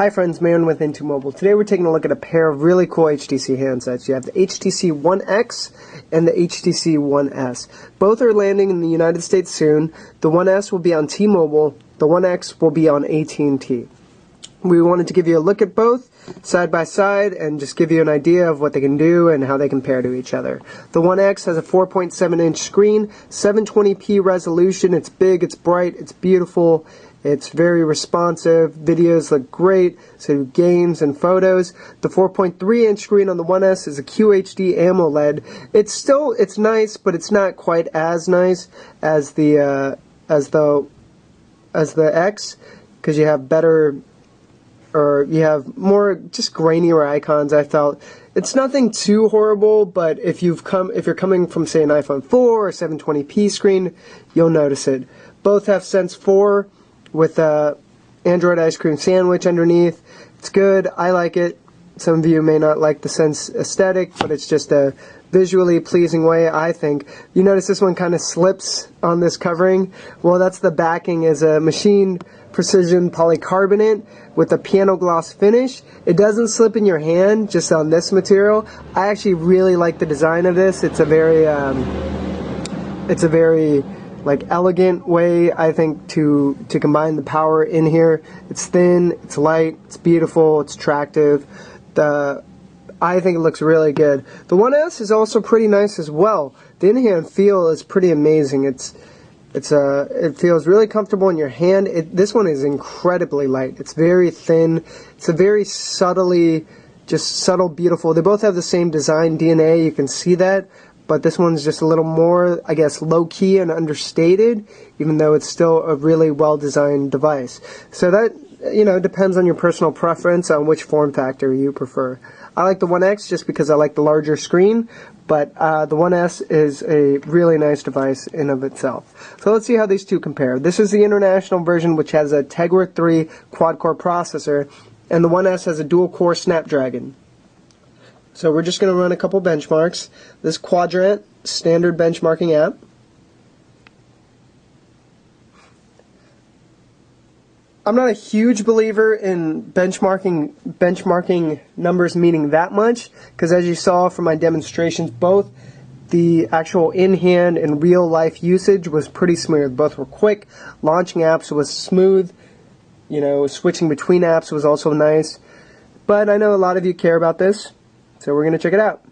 Hi friends, Man with Into Mobile. Today we're taking a look at a pair of really cool HTC handsets. You have the HTC One X and the HTC One S. Both are landing in the United States soon. The One S will be on T-Mobile. The One X will be on AT&T. We wanted to give you a look at both side by side and just give you an idea of what they can do and how they compare to each other. The One X has a 4.7-inch screen, 720p resolution. It's big, it's bright, it's beautiful. It's very responsive, videos look great, so games and photos. The 4.3-inch screen on the One S is a QHD AMOLED. It's nice, but it's not quite as nice as the X, because you have better, or you have more just grainier icons. I felt it's nothing too horrible, but if you're coming from say an iPhone 4 or 720p screen, you'll notice it. Both have Sense 4 with a Android ice cream sandwich underneath. It's good. I like it. Some of you may not like the Sense aesthetic, but it's just a visually pleasing way, I think. You notice this one kind of slips on this covering. Well, that's the backing is a machine precision polycarbonate with a piano gloss finish. It doesn't slip in your hand just on this material. I actually really like the design of this. It's a very like elegant way, I think, to combine the power in here. It's thin, it's light, it's beautiful, it's attractive. I think it looks really good. The One S is also pretty nice as well. The in-hand feel is pretty amazing. It feels really comfortable in your hand. This one is incredibly light. It's very thin. It's a very subtle, beautiful. They both have the same design DNA. You can see that. But this one's just a little more, I guess, low-key and understated, even though it's still a really well-designed device. So that, depends on your personal preference on which form factor you prefer. I like the One X just because I like the larger screen, but the One S is a really nice device in of itself. So let's see how these two compare. This is the international version, which has a Tegra 3 quad-core processor, and the One S has a dual-core Snapdragon. So we're just going to run a couple benchmarks. This Quadrant standard benchmarking app. I'm not a huge believer in benchmarking numbers meaning that much, because as you saw from my demonstrations, both the actual in-hand and real-life usage was pretty smooth. Both were quick. Launching apps was smooth. Switching between apps was also nice. But I know a lot of you care about this, so we're going to check it out.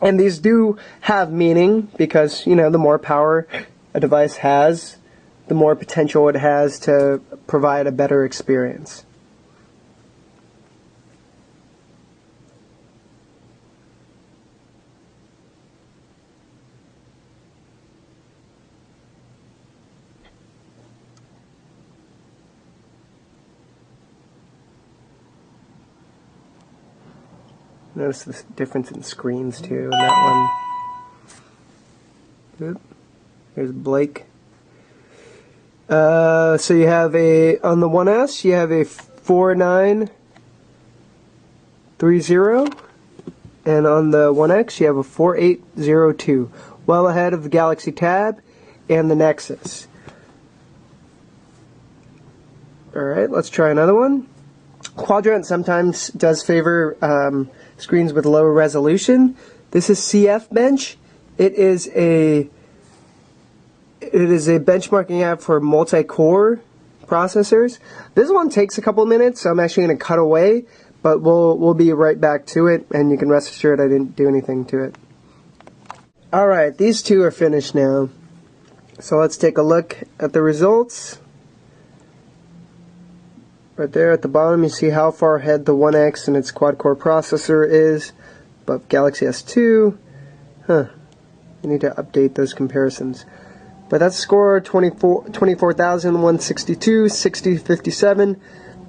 And these do have meaning because, the more power a device has, the more potential it has to provide a better experience. Notice the difference in screens too in that one. Oop. There's Blake. So you have on the One S, you have a 4930, and on the One X, you have a 4802. Well ahead of the Galaxy Tab and the Nexus. Alright, let's try another one. Quadrant sometimes does favor screens with lower resolution. This is CF Bench. It is a benchmarking app for multi-core processors. This one takes a couple minutes, so I'm actually going to cut away, but we'll be right back to it, and you can rest assured I didn't do anything to it. Alright, these two are finished now. So let's take a look at the results. Right there at the bottom, you see how far ahead the One X and its quad-core processor is, but Galaxy S2, you need to update those comparisons. But that's score 24,162, 6057,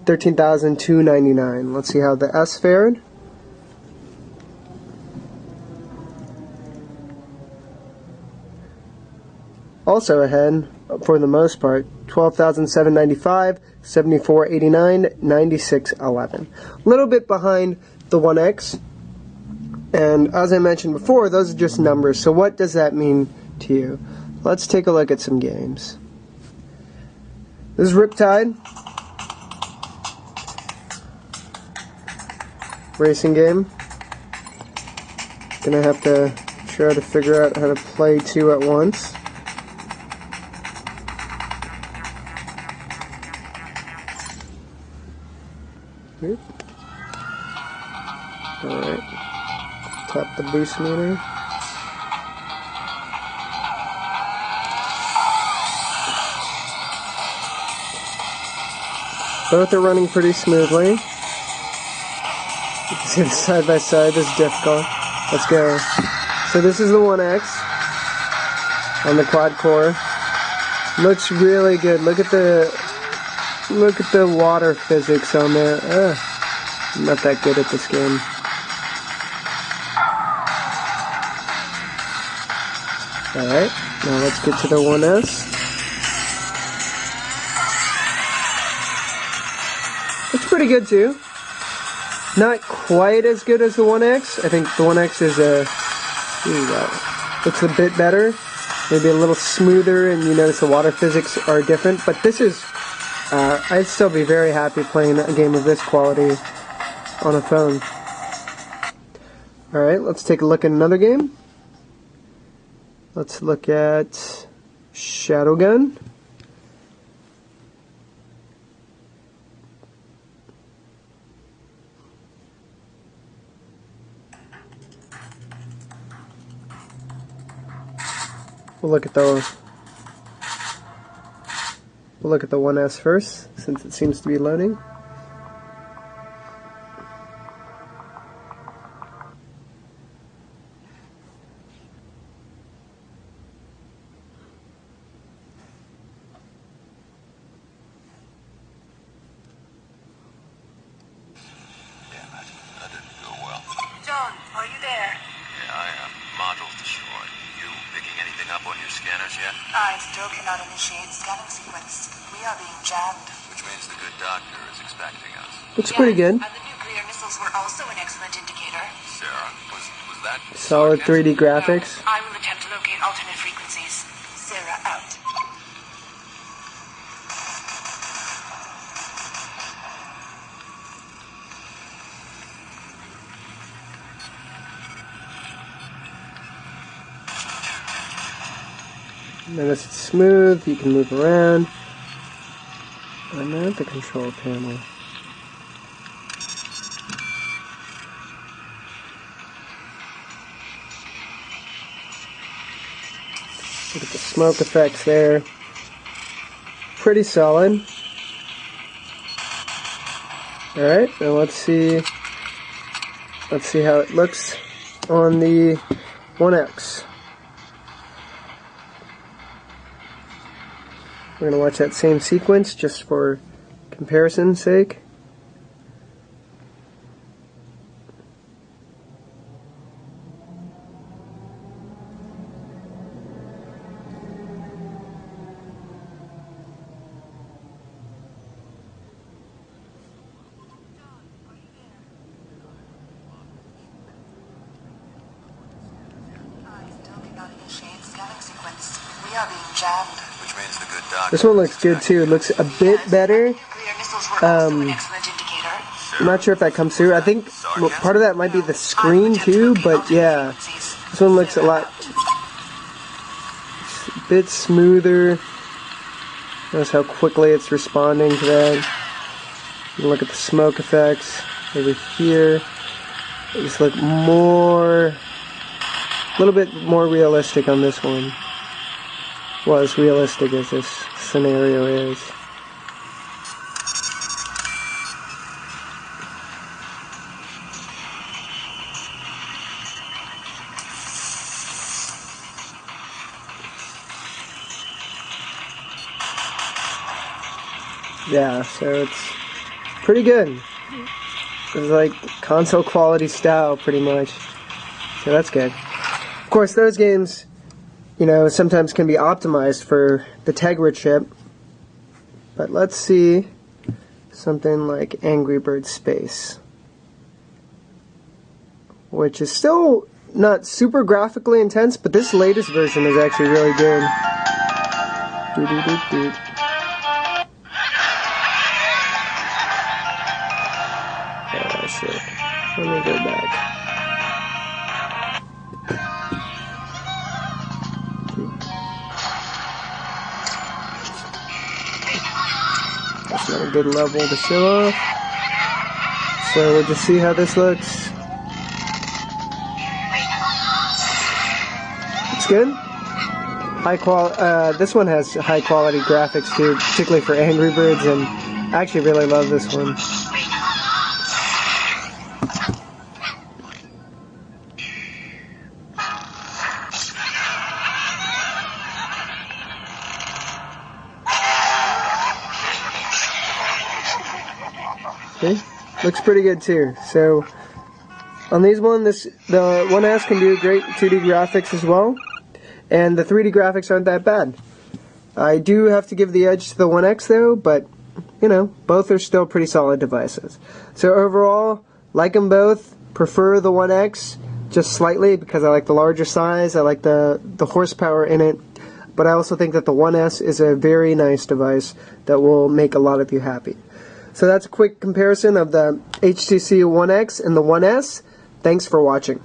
13,299. Let's see how the S fared. Also ahead, for the most part, 12,795, 7489, 9611. A little bit behind the One X. And as I mentioned before, those are just numbers. So what does that mean to you? Let's take a look at some games. This is Riptide. racing game. Gonna have to try to figure out how to play two at once. Alright. Tap the boost meter. Both are running pretty smoothly. You can see the side by side, this is difficult. Let's go. So this is the One X on the quad core. Looks really good. Look at the water physics on there. I'm not that good at this game. Alright, now let's get to the One S. It's pretty good too. Not quite as good as the One X. I think the One X is looks a bit better. Maybe a little smoother, and you notice the water physics are different. But this is, I'd still be very happy playing a game of this quality on a phone. Alright, let's take a look at another game. Let's look at Shadowgun. We'll look at the One S first, since it seems to be loading. John, are you there? Yeah, I am. Modules destroyed. You picking anything up on your scanners yet? I still cannot initiate scanning sequence. We are being jammed. Which means the good doctor is expecting us. Looks pretty good. And the nuclear missiles were also an excellent indicator. Sarah, was that Solid 3D graphics. I will attempt to locate alternate frequencies. Sarah out. Notice it's smooth, you can move around. I'm at the control panel. Look at the smoke effects there. Pretty solid. Alright, now let's see how it looks on the One X. We're going to watch that same sequence just for comparison's sake. We are being jammed. Which means the good doctor. This one looks good too. It looks a bit better. Nuclear missiles were also an excellent indicator. I'm not sure if that comes through. I think part of that might be the screen too, but yeah. This one looks a bit smoother. Notice how quickly it's responding to that. You can look at the smoke effects over here. They just look a little bit more realistic on this one. Well, as realistic as this scenario is. Yeah, so it's pretty good. It's like console quality style, pretty much. So that's good. Of course, those games, you know, sometimes can be optimized for the Tegra chip. But let's see something like Angry Birds Space, which is still not super graphically intense, but this latest version is actually really good. Yeah, that's it. Let me go back. That's not a good level to show off. So we'll just see how this looks. It's good. This one has high quality graphics too, particularly for Angry Birds, and I actually really love this one. Okay, looks pretty good too. So on these the One S can do great 2D graphics as well, and the 3D graphics aren't that bad. I do have to give the edge to the One X though, but you know, both are still pretty solid devices. So overall, like them both. Prefer the One X just slightly because I like the larger size, I like the horsepower in it, but I also think that the One S is a very nice device that will make a lot of you happy. So that's a quick comparison of the HTC One X and the One S. Thanks for watching.